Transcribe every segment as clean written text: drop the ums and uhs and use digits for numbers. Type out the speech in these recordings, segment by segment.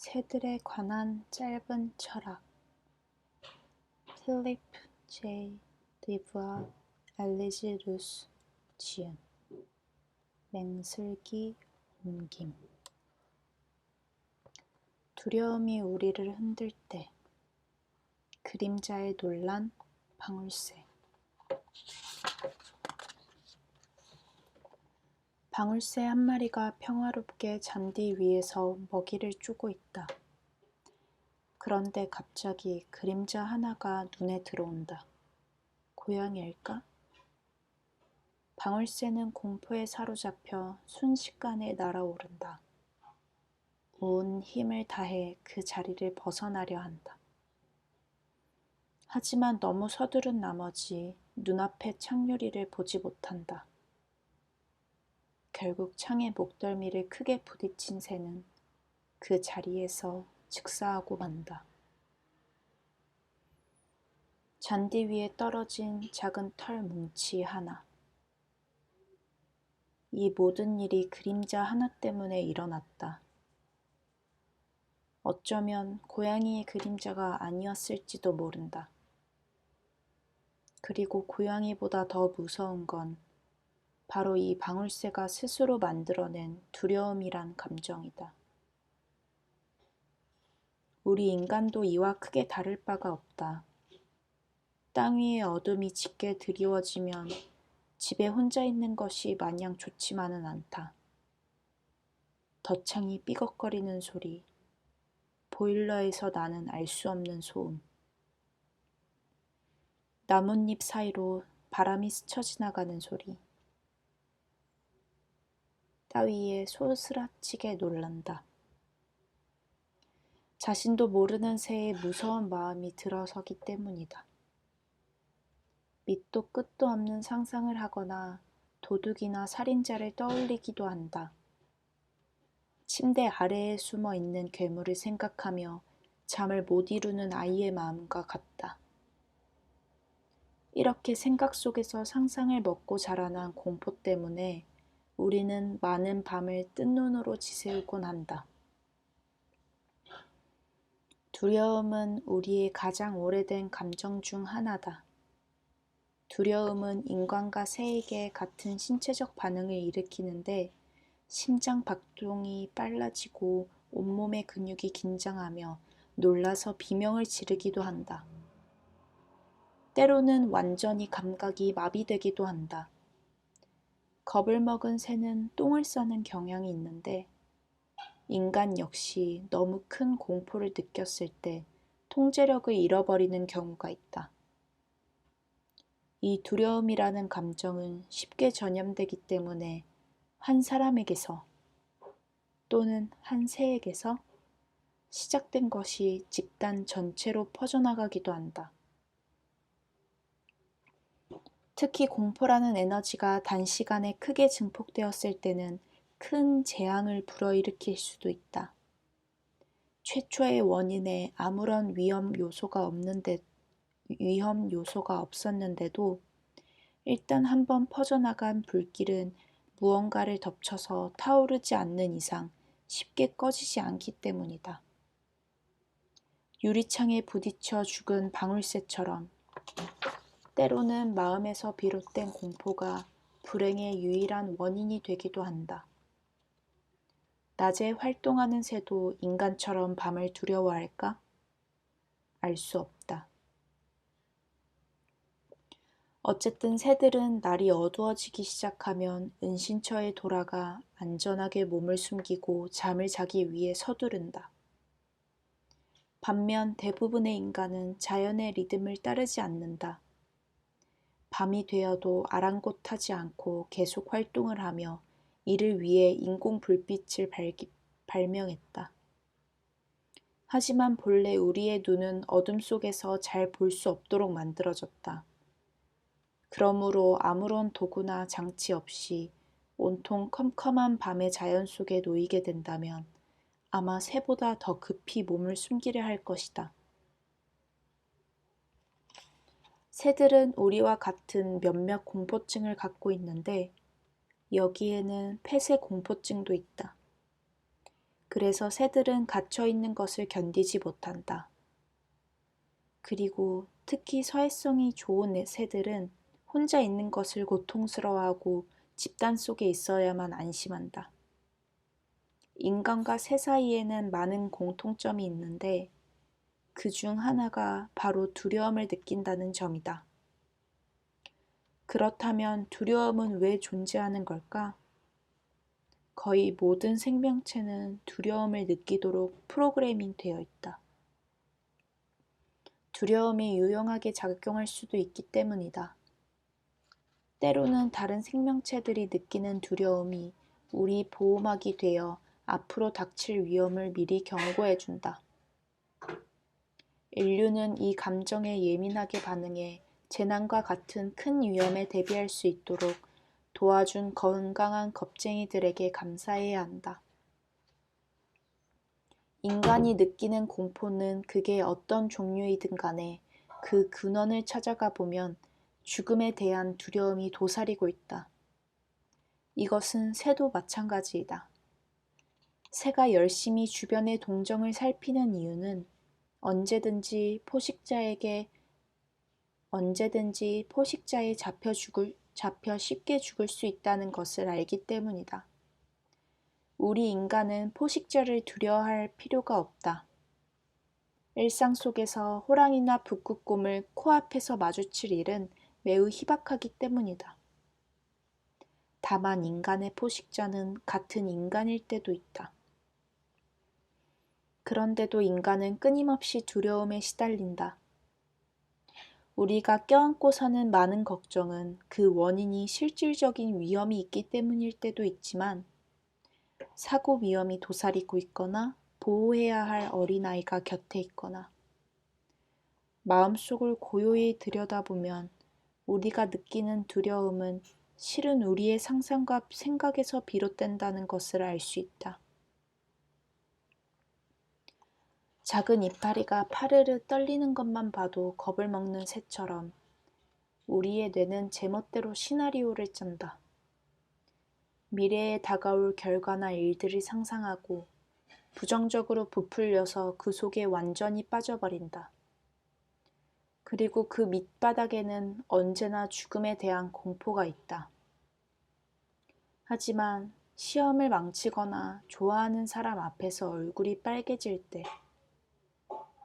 새들에 관한 짧은 철학. 필립 J. 리브아 엘리지 루스 지은. 맹슬기 옮김. 두려움이 우리를 흔들 때 그림자에 놀란 방울새. 방울새 한 마리가 평화롭게 잔디 위에서 먹이를 쪼고 있다. 그런데 갑자기 그림자 하나가 눈에 들어온다. 고양이일까? 방울새는 공포에 사로잡혀 순식간에 날아오른다. 온 힘을 다해 그 자리를 벗어나려 한다. 하지만 너무 서두른 나머지 눈앞의 창유리를 보지 못한다. 결국 창에 목덜미를 크게 부딪힌 새는 그 자리에서 즉사하고 만다. 잔디 위에 떨어진 작은 털 뭉치 하나. 이 모든 일이 그림자 하나 때문에 일어났다. 어쩌면 고양이의 그림자가 아니었을지도 모른다. 그리고 고양이보다 더 무서운 건 바로 이 방울새가 스스로 만들어낸 두려움이란 감정이다. 우리 인간도 이와 크게 다를 바가 없다. 땅 위의 어둠이 짙게 드리워지면 집에 혼자 있는 것이 마냥 좋지만은 않다. 덧창이 삐걱거리는 소리, 보일러에서 나는 알 수 없는 소음, 나뭇잎 사이로 바람이 스쳐 지나가는 소리, 따위에 소스라치게 놀란다. 자신도 모르는 새의 무서운 마음이 들어서기 때문이다. 밑도 끝도 없는 상상을 하거나 도둑이나 살인자를 떠올리기도 한다. 침대 아래에 숨어 있는 괴물을 생각하며 잠을 못 이루는 아이의 마음과 같다. 이렇게 생각 속에서 상상을 먹고 자라난 공포 때문에 우리는 많은 밤을 뜬 눈으로 지새우곤 한다. 두려움은 우리의 가장 오래된 감정 중 하나다. 두려움은 인간과 새에게 같은 신체적 반응을 일으키는데 심장 박동이 빨라지고 온몸의 근육이 긴장하며 놀라서 비명을 지르기도 한다. 때로는 완전히 감각이 마비되기도 한다. 겁을 먹은 새는 똥을 싸는 경향이 있는데 인간 역시 너무 큰 공포를 느꼈을 때 통제력을 잃어버리는 경우가 있다. 이 두려움이라는 감정은 쉽게 전염되기 때문에 한 사람에게서 또는 한 새에게서 시작된 것이 집단 전체로 퍼져나가기도 한다. 특히 공포라는 에너지가 단시간에 크게 증폭되었을 때는 큰 재앙을 불어일으킬 수도 있다. 최초의 원인에 아무런 위험 요소가 없었는데도 일단 한번 퍼져나간 불길은 무언가를 덮쳐서 타오르지 않는 이상 쉽게 꺼지지 않기 때문이다. 유리창에 부딪혀 죽은 방울새처럼 때로는 마음에서 비롯된 공포가 불행의 유일한 원인이 되기도 한다. 낮에 활동하는 새도 인간처럼 밤을 두려워할까? 알 수 없다. 어쨌든 새들은 날이 어두워지기 시작하면 은신처에 돌아가 안전하게 몸을 숨기고 잠을 자기 위해 서두른다. 반면 대부분의 인간은 자연의 리듬을 따르지 않는다. 밤이 되어도 아랑곳하지 않고 계속 활동을 하며 이를 위해 인공 불빛을 발명했다. 하지만 본래 우리의 눈은 어둠 속에서 잘 볼 수 없도록 만들어졌다. 그러므로 아무런 도구나 장치 없이 온통 컴컴한 밤의 자연 속에 놓이게 된다면 아마 새보다 더 급히 몸을 숨기려 할 것이다. 새들은 우리와 같은 몇몇 공포증을 갖고 있는데 여기에는 폐쇄 공포증도 있다. 그래서 새들은 갇혀 있는 것을 견디지 못한다. 그리고 특히 서해성이 좋은 새들은 혼자 있는 것을 고통스러워하고 집단 속에 있어야만 안심한다. 인간과 새 사이에는 많은 공통점이 있는데 그 중 하나가 바로 두려움을 느낀다는 점이다. 그렇다면 두려움은 왜 존재하는 걸까? 거의 모든 생명체는 두려움을 느끼도록 프로그래밍 되어 있다. 두려움이 유용하게 작용할 수도 있기 때문이다. 때로는 다른 생명체들이 느끼는 두려움이 우리 보호막이 되어 앞으로 닥칠 위험을 미리 경고해준다. 인류는 이 감정에 예민하게 반응해 재난과 같은 큰 위험에 대비할 수 있도록 도와준 건강한 겁쟁이들에게 감사해야 한다. 인간이 느끼는 공포는 그게 어떤 종류이든 간에 그 근원을 찾아가 보면 죽음에 대한 두려움이 도사리고 있다. 이것은 새도 마찬가지이다. 새가 열심히 주변의 동정을 살피는 이유는 언제든지 포식자에 잡혀 쉽게 죽을 수 있다는 것을 알기 때문이다. 우리 인간은 포식자를 두려워할 필요가 없다. 일상 속에서 호랑이나 북극곰을 코앞에서 마주칠 일은 매우 희박하기 때문이다. 다만 인간의 포식자는 같은 인간일 때도 있다. 그런데도 인간은 끊임없이 두려움에 시달린다. 우리가 껴안고 사는 많은 걱정은 그 원인이 실질적인 위험이 있기 때문일 때도 있지만 사고 위험이 도사리고 있거나 보호해야 할 어린아이가 곁에 있거나 마음속을 고요히 들여다보면 우리가 느끼는 두려움은 실은 우리의 상상과 생각에서 비롯된다는 것을 알 수 있다. 작은 이파리가 파르르 떨리는 것만 봐도 겁을 먹는 새처럼 우리의 뇌는 제멋대로 시나리오를 짠다. 미래에 다가올 결과나 일들을 상상하고 부정적으로 부풀려서 그 속에 완전히 빠져버린다. 그리고 그 밑바닥에는 언제나 죽음에 대한 공포가 있다. 하지만 시험을 망치거나 좋아하는 사람 앞에서 얼굴이 빨개질 때,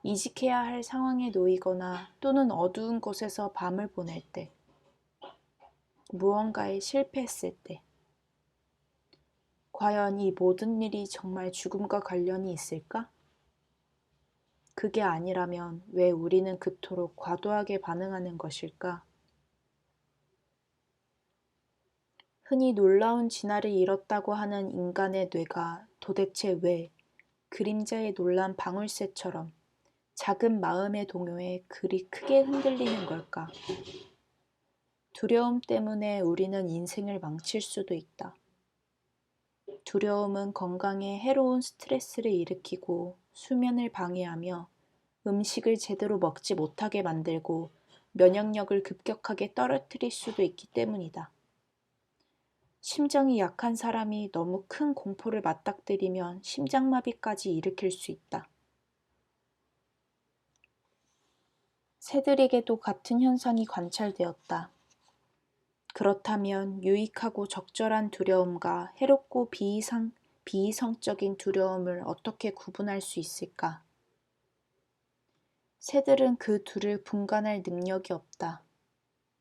이직해야 할 상황에 놓이거나 또는 어두운 곳에서 밤을 보낼 때, 무언가에 실패했을 때, 과연 이 모든 일이 정말 죽음과 관련이 있을까? 그게 아니라면 왜 우리는 그토록 과도하게 반응하는 것일까? 흔히 놀라운 진화를 이뤘다고 하는 인간의 뇌가 도대체 왜 그림자에 놀란 방울새처럼 작은 마음의 동요에 그리 크게 흔들리는 걸까? 두려움 때문에 우리는 인생을 망칠 수도 있다. 두려움은 건강에 해로운 스트레스를 일으키고 수면을 방해하며 음식을 제대로 먹지 못하게 만들고 면역력을 급격하게 떨어뜨릴 수도 있기 때문이다. 심장이 약한 사람이 너무 큰 공포를 맞닥뜨리면 심장마비까지 일으킬 수 있다. 새들에게도 같은 현상이 관찰되었다. 그렇다면 유익하고 적절한 두려움과 해롭고 비이성적인 두려움을 어떻게 구분할 수 있을까? 새들은 그 둘을 분간할 능력이 없다.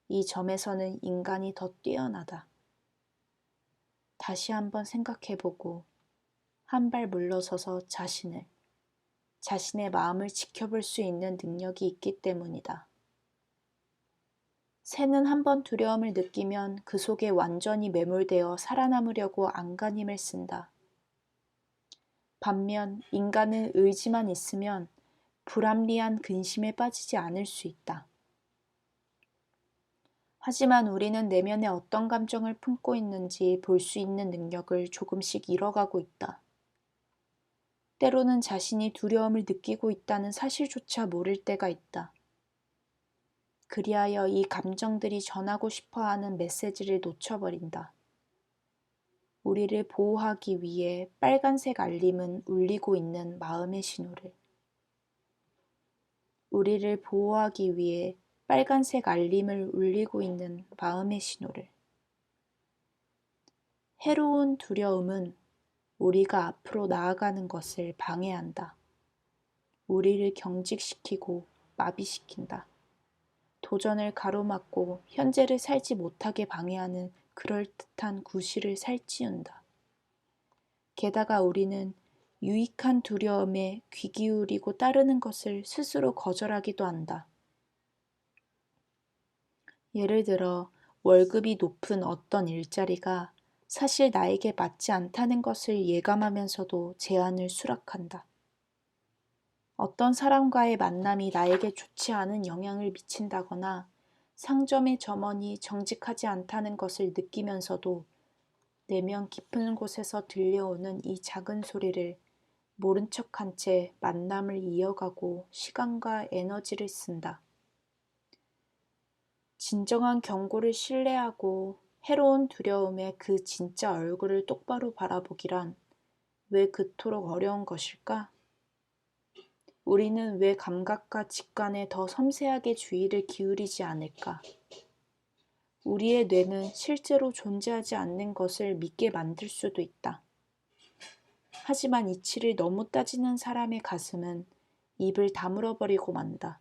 이 점에서는 인간이 더 뛰어나다. 다시 한번 생각해보고 한 발 물러서서 자신의 마음을 지켜볼 수 있는 능력이 있기 때문이다. 새는 한번 두려움을 느끼면 그 속에 완전히 매몰되어 살아남으려고 안간힘을 쓴다. 반면 인간은 의지만 있으면 불합리한 근심에 빠지지 않을 수 있다. 하지만 우리는 내면에 어떤 감정을 품고 있는지 볼 수 있는 능력을 조금씩 잃어가고 있다. 때로는 자신이 두려움을 느끼고 있다는 사실조차 모를 때가 있다. 그리하여 이 감정들이 전하고 싶어 하는 메시지를 놓쳐버린다. 우리를 보호하기 위해 빨간색 알림은 울리고 있는 마음의 신호를. 우리를 보호하기 위해 빨간색 알림을 울리고 있는 마음의 신호를. 해로운 두려움은 우리가 앞으로 나아가는 것을 방해한다. 우리를 경직시키고 마비시킨다. 도전을 가로막고 현재를 살지 못하게 방해하는 그럴듯한 구실을 살찌운다. 게다가 우리는 유익한 두려움에 귀 기울이고 따르는 것을 스스로 거절하기도 한다. 예를 들어 월급이 높은 어떤 일자리가 사실 나에게 맞지 않다는 것을 예감하면서도 제안을 수락한다. 어떤 사람과의 만남이 나에게 좋지 않은 영향을 미친다거나 상점의 점원이 정직하지 않다는 것을 느끼면서도 내면 깊은 곳에서 들려오는 이 작은 소리를 모른 척한 채 만남을 이어가고 시간과 에너지를 쓴다. 진정한 경고를 신뢰하고 해로운 두려움의 그 진짜 얼굴을 똑바로 바라보기란 왜 그토록 어려운 것일까? 우리는 왜 감각과 직관에 더 섬세하게 주의를 기울이지 않을까? 우리의 뇌는 실제로 존재하지 않는 것을 믿게 만들 수도 있다. 하지만 이치를 너무 따지는 사람의 가슴은 입을 다물어버리고 만다.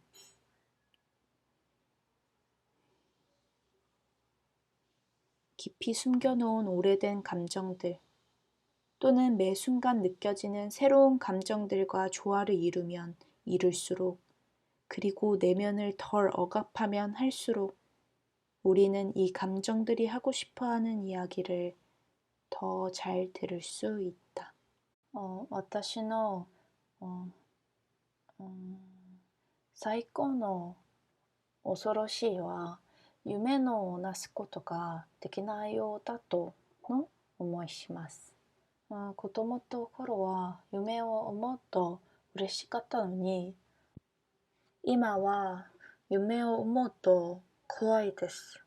깊이 숨겨놓은 오래된 감정들 또는 매 순간 느껴지는 새로운 감정들과 조화를 이루면 이룰수록 그리고 내면을 덜 억압하면 할수록 우리는 이 감정들이 하고 싶어하는 이야기를 더 잘 들을 수 있다. 私の最高の恐ろしいは夢のなすことができないようだとの思いします。子供の頃は夢を思うと嬉しかったのに、今は夢を思うと怖いです。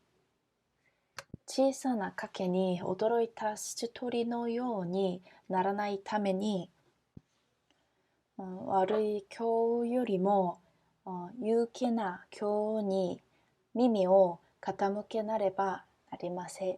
小さな賭けに驚いた筋鳥のようにならないために、悪い今日よりも有気な今日に耳を傾けなればなりません。